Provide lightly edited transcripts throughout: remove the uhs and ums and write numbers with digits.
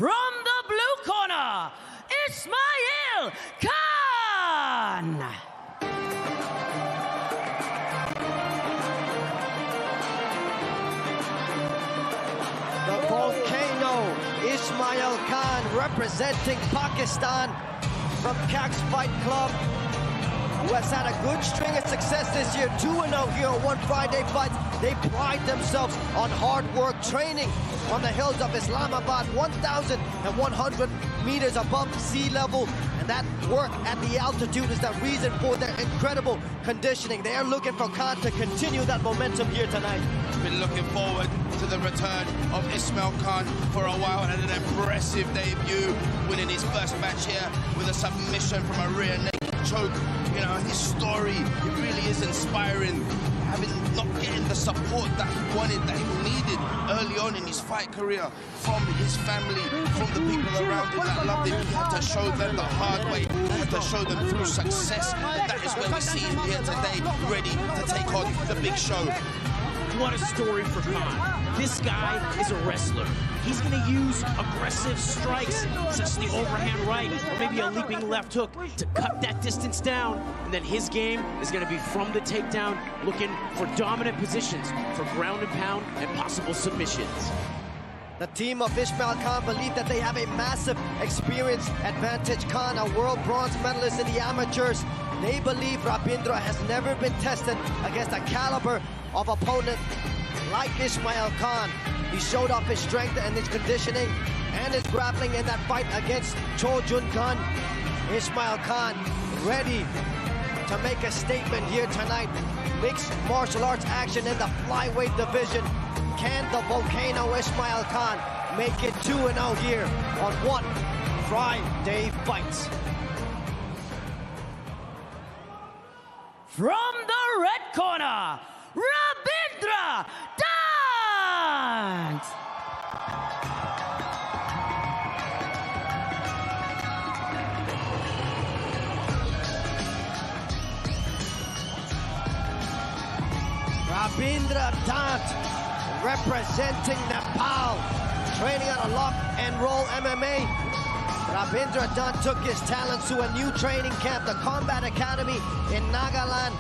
From the blue corner, Ismail Khan. The volcano, Ismail Khan, representing Pakistan from Cax Fight Club, who has had a good string of success this year, 2-0 here on One Friday Fights. They pride themselves on hard work, training on the hills of Islamabad, 1,100 meters above sea level. And that work at the altitude is the reason for their incredible conditioning. They are looking for Khan to continue that momentum here tonight. Been looking forward to the return of Ismail Khan for a while, and an impressive debut, winning his first match here with a submission from a rear naked choke. You know, his story, it really is inspiring. Not getting the support that he wanted, that he needed early on in his fight career from his family, from the people around him that loved him. He had to show them the hard way. He had to show them through success. That is where we see him here today, ready to take on the big show. What a story for Khan. This guy is a wrestler. He's going to use aggressive strikes, such as the overhand right, or maybe a leaping left hook to cut that distance down. And then his game is going to be from the takedown, looking for dominant positions for ground and pound and possible submissions. The team of Ismail Khan believe that they have a massive experience advantage. Khan, a world bronze medalist in the amateurs. They believe Rabindra has never been tested against a caliber of opponent like Ismail Khan. He showed off his strength and his conditioning and his grappling in that fight against Cho Jun Gun. Ismail Khan ready to make a statement here tonight. Mixed martial arts action in the flyweight division. Can the volcano Ismail Khan make it 2-0 here on One Friday Fights? From the red corner, Rabindra Dhant. Rabindra Dhant, representing Nepal, training out of Lock and Roll MMA. Rabindra Dhant took his talents to a new training camp, the Combat Academy in Nagaland,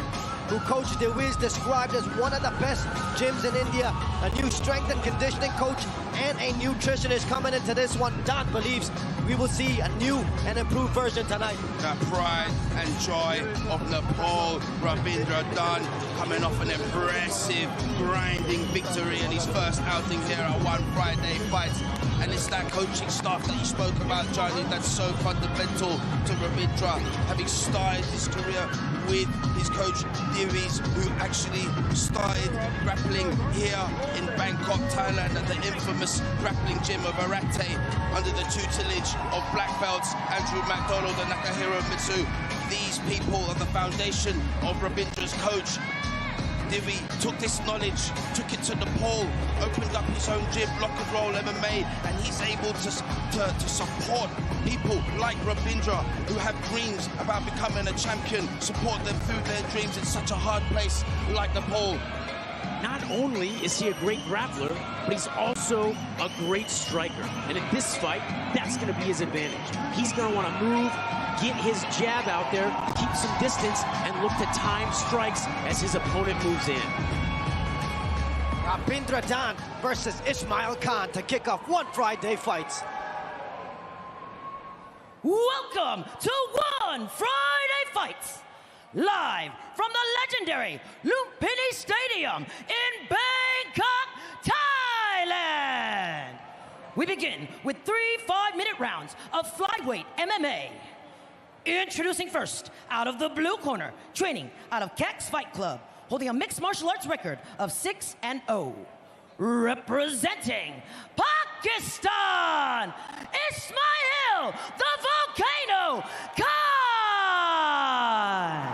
who Coach DeWiz described as one of the best gyms in India. A new strength and conditioning coach and a nutritionist coming into this one. Dhant believes we will see a new and improved version tonight. That pride and joy of Nepal, Rabindra Dhant coming off an impressive grinding victory in his first outing here at One Friday Fights. And it's that coaching staff that you spoke about, Johnny, that's so fundamental to Rabindra, having started his career with his coach Diviz, who actually started grappling here in Bangkok, Thailand, at the infamous grappling gym of Arate, under the tutelage of black belts Andrew McDonald and Nakahiro Mitsu. These people are the foundation of Rabindra's coach. Divi took this knowledge, took it to Nepal, opened up his own gym, Lock and Roll MMA, and he's able to support people like Rabindra who have dreams about becoming a champion, support them through their dreams in such a hard place like Nepal. Not only is he a great grappler, but he's also a great striker. And in this fight, that's going to be his advantage. He's going to want to move, get his jab out there, keep some distance, and look to time strikes as his opponent moves in. Rabindra Dhant versus Ismail Khan to kick off One Friday Fights. Welcome to One Friday Fights, live from the legendary Lumpini Stadium in Bangkok, Thailand. We begin with 3 5-minute rounds of flyweight MMA. Introducing first, out of the blue corner, training out of Cax Fight Club, holding a mixed martial arts record of 6-0. Representing Pakistan, Ismail the Volcano Khan.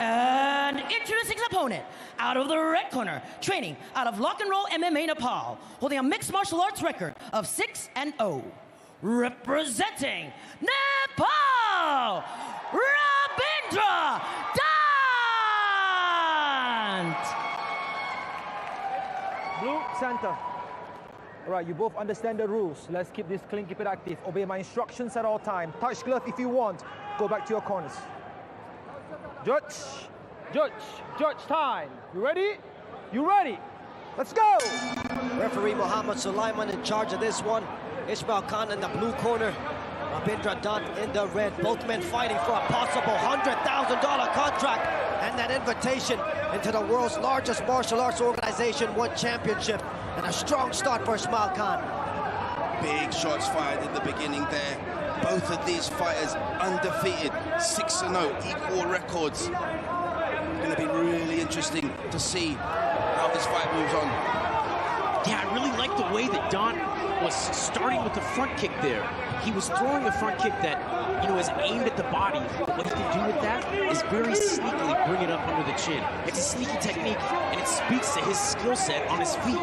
And introducing his opponent, out of the red corner, training out of Lock and Roll MMA Nepal, holding a mixed martial arts record of 6-0. Representing Nepal, Rabindra Dhant. Blue center. All right, you both understand the rules. Let's keep this clean, keep it active. Obey my instructions at all time. Touch glove if you want. Go back to your corners. Judge, time. You ready? You ready? Let's go! Referee Muhammad Sulaiman in charge of this one. Ismail Khan in the blue corner. Rabindra Dhant in the red. Both men fighting for a possible $100,000 contract and that invitation into the world's largest martial arts organization, One Championship. And a strong start for Ismail Khan. Big shots fired in the beginning there. Both of these fighters undefeated, 6-0, equal records. Going to be really interesting to see how this fight moves on. Yeah, I really like the way that Dhant was starting with the front kick there. He was throwing a front kick that, you know, is aimed at the body. But what he can do with that is very sneakily bring it up under the chin. It's a sneaky technique, and it speaks to his skill set on his feet.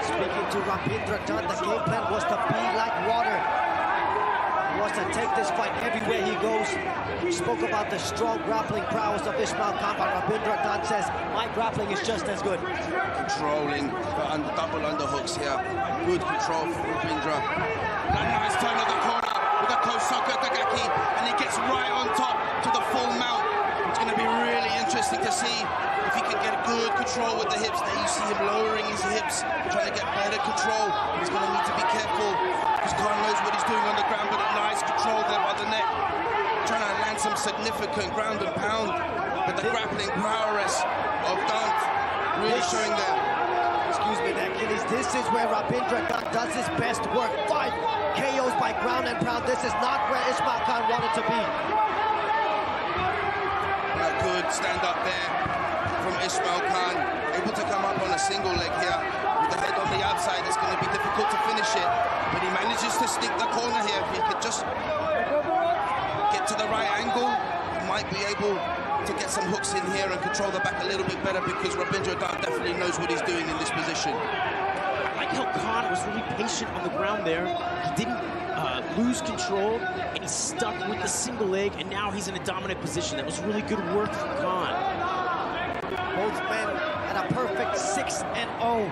Speaking to Rabindra Dhant, the game plan was to be like water. He wants to take this fight everywhere he goes. We spoke about the strong grappling prowess of Ismail Khan, but Rabindra Dhant says, my grappling is just as good. Controlling the double underhooks here. Good control from Rabindra. A nice turn of the corner with a close socket to Gaki, and he gets right on top to the full mount. It's going to be really interesting to see if he can get good control with the hips. There you see him lowering his hips, trying to get better control. He's going to need to be careful because Khan knows what he's doing on the ground, but a nice control there by the neck. Trying to land some significant ground and pound, but the grappling prowess of Dhant really showing there. Excuse me there, Achilles. This is where Rabindra Dhant does his best work. 5 KOs by ground and pound. This is not where Ismail Khan wanted to be. A good stand up there from Ismail Khan. Able to come up on a single leg here. With the head on the outside, it's going to be difficult to finish it. But he manages to stick the corner here. If he could just get to the right angle, he might be able to get some hooks in here and control the back a little bit better, because Rabindra Dhant definitely knows what he's doing in this position. I like how Khan was really patient on the ground there. He didn't lose control, and he stuck with the single leg, and now he's in a dominant position. That was really good work from Khan. Both men at a perfect 6-0.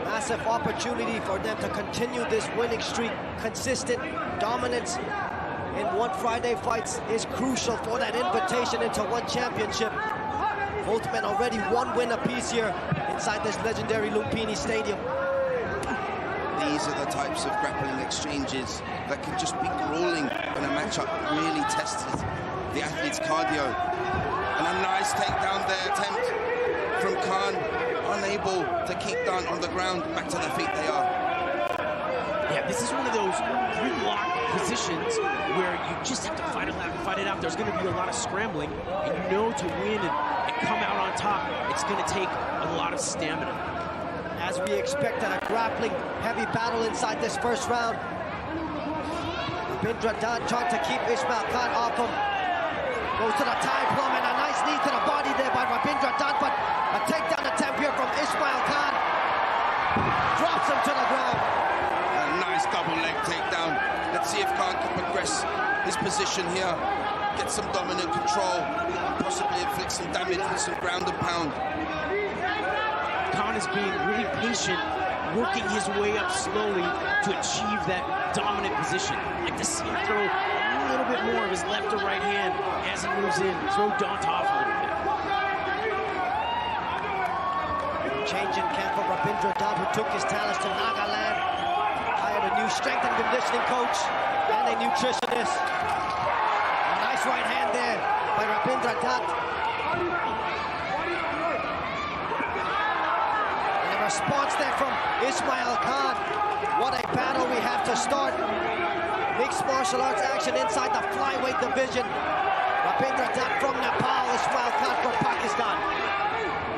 Massive opportunity for them to continue this winning streak. Consistent dominance in One Friday fights is crucial for that invitation into One Championship. Both men already one win apiece here inside this legendary Lumpini Stadium. These are the types of grappling exchanges that can just be grueling when a matchup really tests the athlete's cardio. And a nice takedown there attempt from Khan, unable to keep Dhant on the ground. Back to their feet they are. Yeah, this is one of those gridlock positions where you just have to fight it out. There's going to be a lot of scrambling, and you know to win and come out on top, it's going to take a lot of stamina. As we expected, a grappling heavy battle inside this first round. Rabindra Dhant trying to keep Ismail Khan off him. Goes to the tie plumb, and a nice knee to the body there by Rabindra Dhant, but a takedown attempt here from Ismail Khan. Drops him to the ground. A nice double leg takedown. Let's see if Khan can progress his position here, get some dominant control, and possibly inflict some damage with some ground and pound. Khan is being really patient, working his way up slowly to achieve that dominant position. I'd like to see him throw a little bit more of his left or right hand as he moves in, throw Dhant off a little bit. Change in camp for Rabindra Dhant, who took his talents to Nagaland. Hired a new strength and conditioning coach and a nutritionist. A nice right hand there by Rabindra Dhant. And a response there from Ismail Khan. What a battle we have to start. Mixed martial arts action inside the flyweight division. Rabindra Dhant from Nepal, Ismail Khan from Pakistan.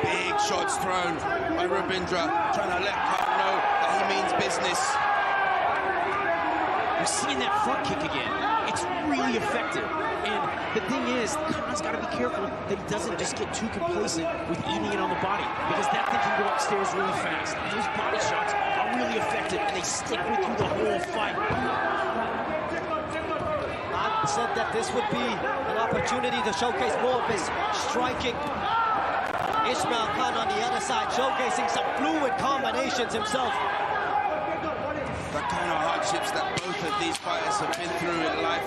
Big shots thrown by Rabindra, trying to let Khan know that he means business. We're seeing that front kick again. It's really effective. And the thing is, Khan's got to be careful that he doesn't just get too complacent with eating it on the body, because that thing can go upstairs really fast. Those body shots are really effective, and they stick with you the whole fight. Khan said that this would be an opportunity to showcase more of his striking. Ismail Khan on the other side, showcasing some fluid combinations himself. the kind of hardships that both of these fighters have been through in life.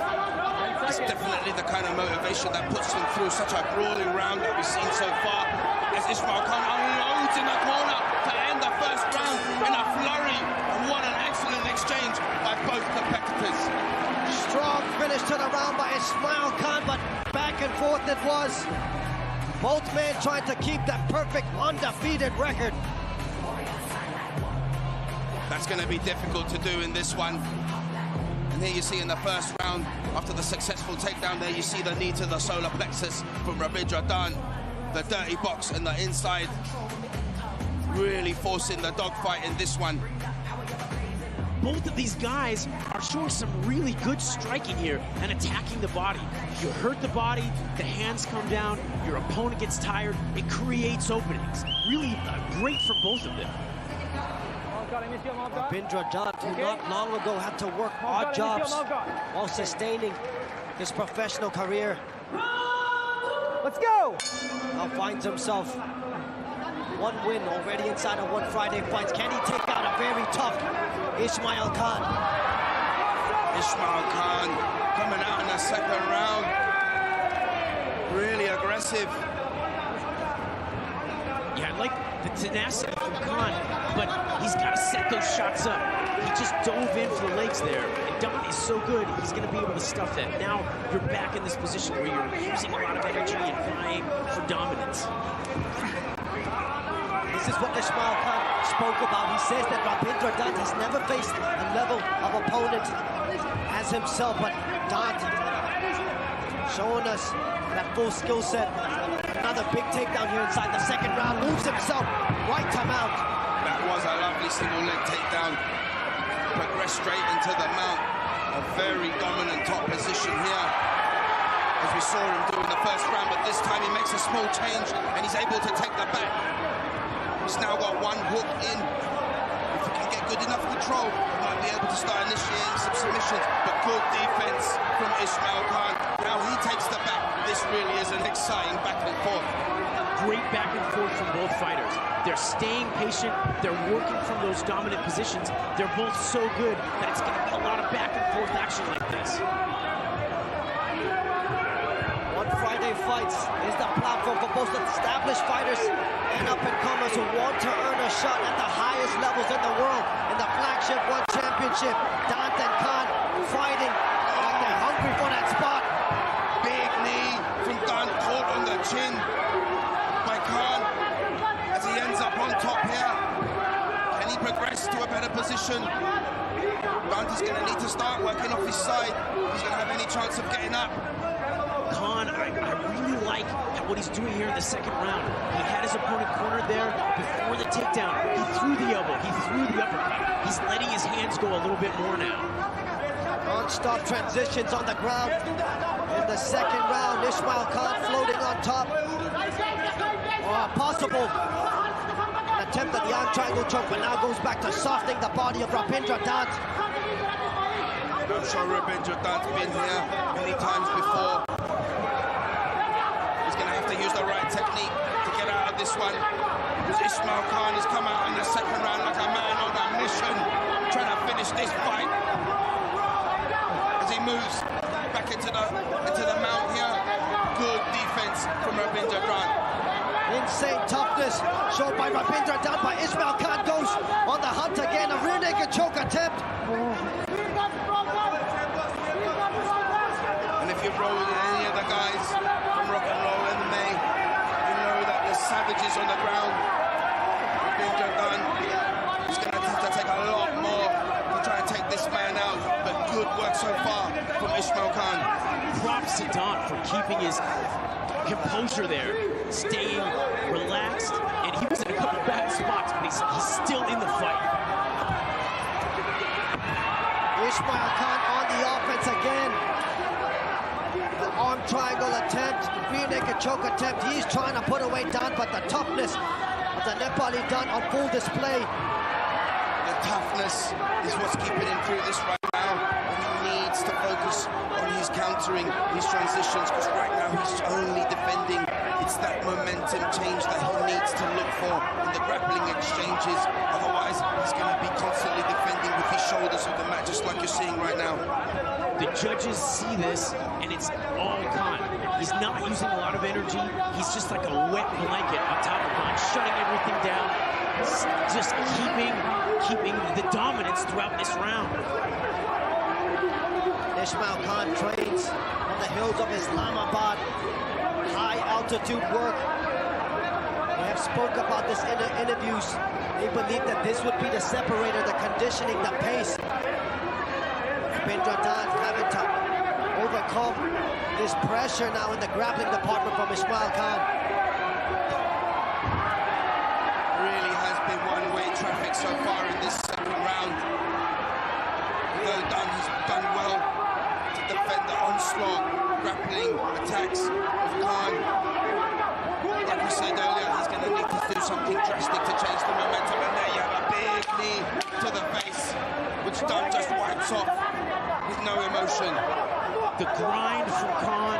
It's definitely the kind of motivation that puts them through such a grueling round that we've seen so far. As Ismail Khan unloads in the corner to end the first round in a flurry. And what an excellent exchange by both competitors. Strong finish to the round by Ismail Khan, but back and forth it was. Both men trying to keep that perfect undefeated record. That's going to be difficult to do in this one. And here you see in the first round, after the successful takedown there, you see the knee to the solar plexus from Rabindra Dhant. The dirty box and the inside really forcing the dogfight in this one. Both of these guys are showing some really good striking here and attacking the body. You hurt the body, the hands come down, your opponent gets tired, it creates openings. Really great for both of them. Rabindra Dhant, who not long ago had to work odd jobs while sustaining his professional career. Let's go! Now finds himself one win already inside of 1 Friday fights. Can he take out a very tough Ismail Khan? Ismail Khan coming out in the second round. Really aggressive. Yeah, I like the tenacity from Khan, but he's got to set those shots up. He just dove in for the legs there. And Dhant is so good, he's going to be able to stuff that. Now you're back in this position where you're using a lot of energy and vying for dominance. This is what Ismail Khan spoke about. He says that Rabindra Dhant has never faced a level of opponent as himself, but Dhant showing us that full skill set. Another big takedown here inside the second round. Moves himself right to mount. That was a lovely single leg takedown. Progressed straight into the mount. A very dominant top position here, as we saw him do in the first round, but this time he makes a small change and he's able to take the back. He's now got one hook in. If he can get good enough control, he might be able to start initiating some submissions, but good defense from Ismail Khan. Now he takes the back. This really is an exciting back and forth. Great back and forth from both fighters. They're staying patient, they're working from those dominant positions. They're both so good that it's going to be a lot of back and forth action like this. 1 Friday Fights is the platform for both established fighters and up-and-comers who want to earn a shot at the highest levels in the world in the flagship One Championship. Dhant and Khan fighting like they're hungry for that spot. Big knee from Dhant, caught on the chin by Khan as he ends up on top here. Can he progress to a better position? Dhant is going to need to start working off his side. He's going to have any chance of getting up. Khan, I really like what he's doing here in the second round. He had his opponent cornered there before the takedown. He threw the elbow, he threw the uppercut. He's letting his hands go a little bit more now. Non-stop transitions on the ground. In the second round, Ismail Khan floating on top. Possible attempt at the arm triangle choke, but now goes back to softening the body of Rabindra Dhant. I'm sure Rabindra Dhant's been here many times before. He's going to have to use the right technique to get out of this one, because Ismail Khan has come out in the second round like a man on a mission, trying to finish this fight. As he moves back into the mount here, good defense from Rabindra Dhant. Insane toughness shown by Rabindra Dhant, but Ismail Khan goes on the hunt again. A rear naked choke attempt. And if you've rolled with any of the guys from Rock and Roll MMA, you know that there's savages on the ground. Rabindra Dhant is going to have to take a lot more to try and take this man out, but good work so far from Ismail Khan. Props to Dhant for keeping his composure there, staying relaxed, and he was in a couple bad spots, but he's still in the fight. Ismail Khan on the offense again. The arm triangle attempt, the rear naked choke attempt. He's trying to put away Dhant, but the toughness of the Nepali Dhant on full display. The toughness is what's keeping him through this right now. He needs to focus on his countering, his transitions, because right now he's only defending. It's that momentum change that he needs to look for in the grappling exchanges. Otherwise, he's going to be constantly defending with his shoulders focus of the match, just like you're seeing right now. The judges see this, and it's all Khan. He's not using a lot of energy. He's just like a wet blanket on top of Khan, shutting everything down, just keeping the dominance throughout this round. Ismail Khan trains on the hills of Islamabad. High altitude work. We have spoke about this in the interviews. They believe that this would be the separator, the conditioning, the pace. Rabindra Dhant having to overcome this pressure now in the grappling department from Ismail Khan. Really has been one-way traffic so far in this second round. Well done, he's done well to defend the onslaught, grappling attacks of Khan. Like we said earlier, he's going to need to do something drastic to change the momentum, and there you have a big knee to the face, which Dhant just wipes off with no emotion. The grind from Khan,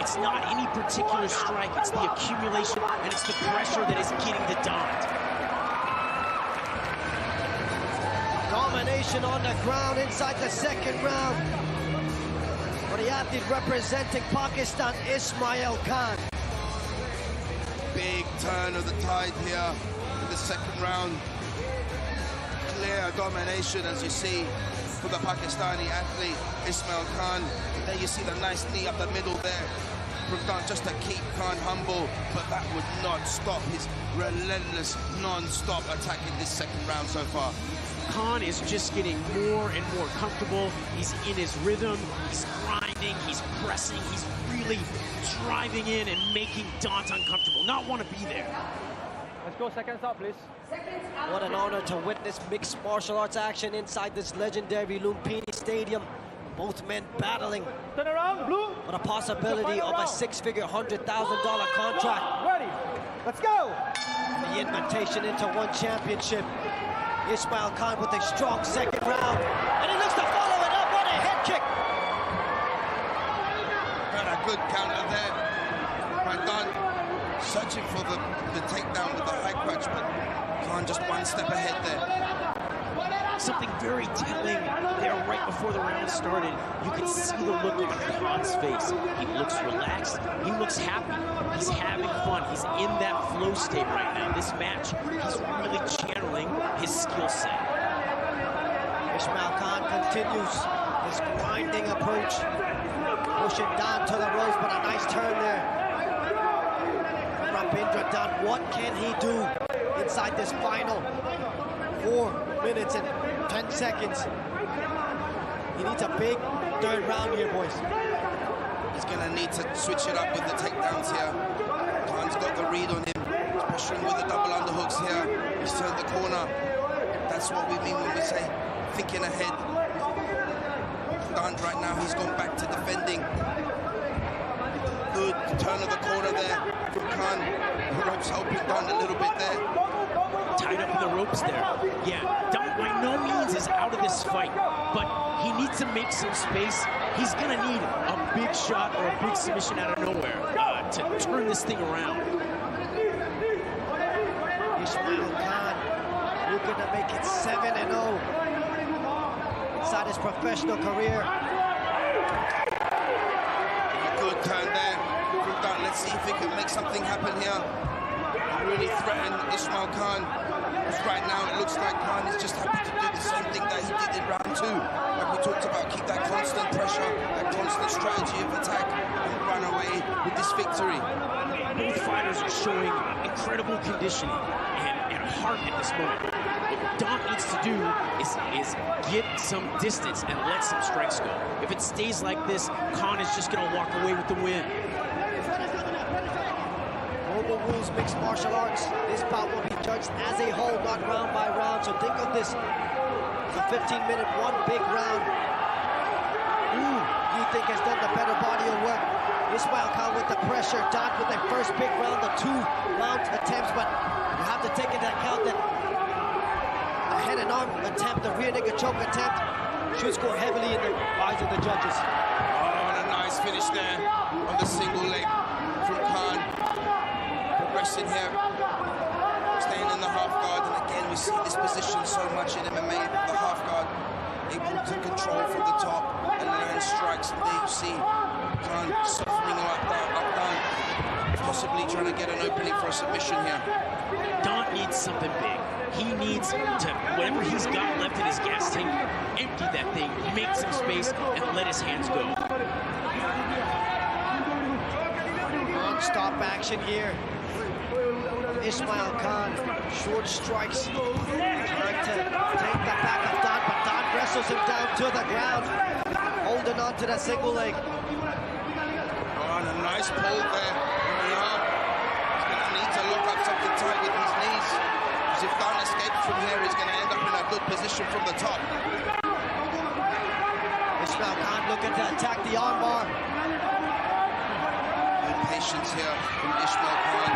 it's not any particular strike, it's the accumulation and it's the pressure that is getting the Dhant. Domination on the ground inside the second round for the athlete representing Pakistan, Ismail Khan. Big turn of the tide here in the second round. Clear domination, as you see, for the Pakistani athlete, Ismail Khan. There you see the nice knee up the middle there from Dhant, just to keep Khan humble, but that would not stop his relentless, non-stop attack in this second round so far. Khan is just getting more and more comfortable. He's in his rhythm, he's grinding, he's pressing, he's really driving in and making Dhant uncomfortable, not want to be there. Let's go seconds up, please. What an honor to witness mixed martial arts action inside this legendary Lumpini Stadium. Both men battling Turn around, blue. for the possibility of a six-figure $100,000 contract. Ready. Let's go. The invitation into one championship. Ismail Khan with a strong second round, and he looks to follow it up. What a head kick! Got a good counter there by Dhant, searching for the takedown with the high crutch, but Khan just one step ahead there. Something very telling there right before the round started. You can see the look on Khan's face. He looks relaxed. He looks happy. He's having fun. He's in that flow state right now. This match, he's really channeling his skill set. Ismail Khan continues his grinding approach, pushing Dhant to the ropes, but a nice turn there. Rabindra Dhant, what can he do inside this final 4 minutes and 10 seconds? He needs a big third round here, boys. He's going to need to switch it up with the takedowns here. Khan's got the read on him. He's pressuring with the double underhooks here. He's turned the corner. That's what we mean when we say thinking ahead. Dhant right now, he's gone back to defending. Good turn of the corner there from Khan. The ropes helping Dhant a little bit there. Tied up in the ropes there. Yeah, Dhant by no means is out of this fight, but he needs to make some space. He's gonna need a big shot or a big submission out of nowhere to turn this thing around. Ismail Khan looking to make it 7-0 inside his professional career. A good turn there from Dhant. Let's see if he can make something happen here. Really threaten Ismail Khan. Because right now it looks like Khan is just happy to do the same thing that he did in round 2. Like we talked about, keep that constant pressure, that constant strategy of attack, and run away with this victory. Both fighters are showing incredible conditioning and heart at this moment. What Dhant needs to do is get some distance and let some strikes go. If it stays like this, Khan is just going to walk away with the win. Global rules, mixed martial arts. This bout will be judged as a whole, not round by round. So think of this as a 15-minute, one big round. You think has done the better body of work. Ismail Khan with the pressure, Dhant with the first big round, the 2 round attempts, but you have to take into account that the head and arm attempt, the rear naked choke attempt, should score heavily in the eyes of the judges. Oh, and a nice finish there on the single leg from Khan. Progressing here, staying in the half guard, and again we see this position so much in MMA, the half guard, able desperately trying to get an opening for a submission here. Dhant needs something big. He needs to, whatever he's got left in his gas tank, empty that thing, make some space, and let his hands go. Non-stop action here. Ismail Khan, short strikes, trying to take the back of Dhant, but Dhant wrestles him down to the ground, holding on to that single leg. Oh, and a nice pull there from the arm. He's going to need to lock up something tight with his knees, because if Dhant escapes from here, he's going to end up in a good position from the top. Ismail Khan looking to attack the armbar. Good patience here from Ismail Khan.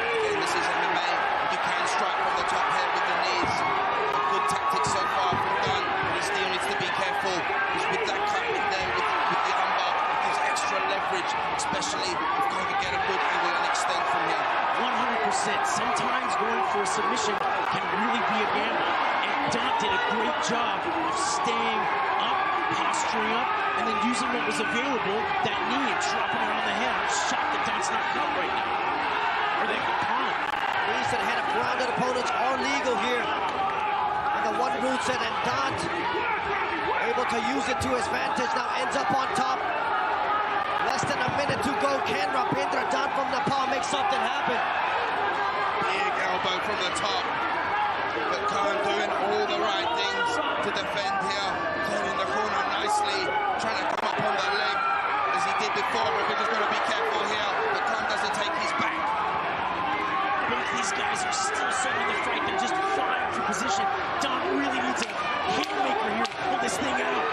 Again, this is MMA. You can strike from the top here with the knees. A good tactic so far from Dhant, but he still needs to be careful. Because with that cut in there, with the armbar, it gives extra leverage, especially if Khan can get a good angle and extend from here. 100%. Sometimes going for a submission can really be a gamble. And Dhant did a great job of staying up, posturing up, and then using what was available, that knee, and dropping it on the head. I'm shocked that Dhant's not caught right now. Or they can Khan. Knees to the head of grounded opponents are legal here. And the one rule set, and Dhant able to use it to his advantage, now ends up on top. Less than a minute to go. Can Rabindra Dhant from Nepal make something happen? Big elbow from the top. But Khan doing all the right things to defend here. Turning the corner nicely, trying to come up on the leg as he did before. Rabindra's got to be careful here, but Khan doesn't take his back. Both these guys are still so in the fight. They're just vying for position. Dhant really needs a haymaker here to pull this thing out.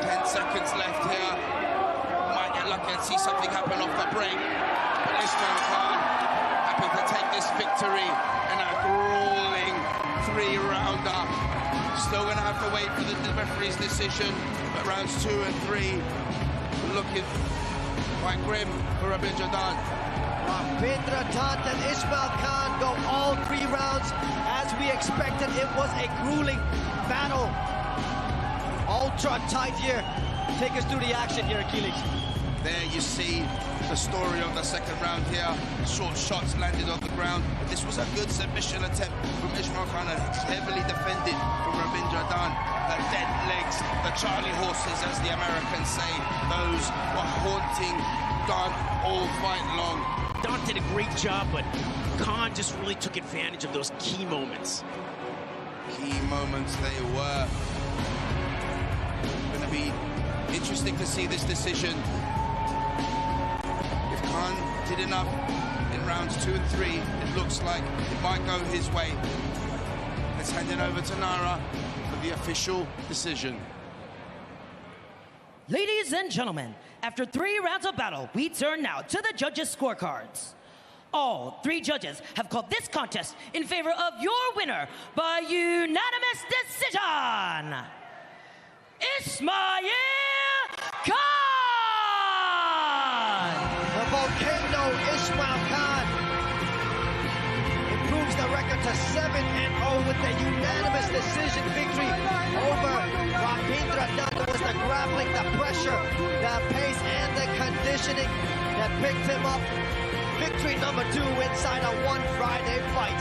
10 seconds left here. Might get lucky and see something happen off the break. But Ismail Khan happy to take this victory in a grueling 3-rounder. Still going to have to wait for the referee's decision. But rounds 2 and 3 looking quite grim for Rabindra Dhant. Rabindra Dhant and Ismail Khan go all 3 rounds. As we expected, it was a grueling battle. Ultra tight here. Take us through the action here, Achilles. There you see the story of the second round here. Short shots landed on the ground. But this was a good submission attempt from Ismail Khan, and heavily defended from Rabindra Dhant. The dead legs, the Charlie horses, as the Americans say, those were haunting Dhant all fight long. Dhant did a great job, but Khan just really took advantage of those key moments. Key moments they were. Going to be interesting to see this decision. If Khan did enough in rounds 2 and 3, it looks like it might go his way. Let's hand it over to Nara for the official decision. Ladies and gentlemen, after 3 rounds of battle, we turn now to the judges' scorecards. All 3 judges have called this contest in favor of your winner by unanimous decision, Ismail Khan! The volcano Ismail Khan improves the record to 7-0 with a unanimous decision victory over Rabindra Dhant. It was the grappling, the pressure, the pace, and the conditioning that picked him up. Victory number 2 inside a One Friday fight.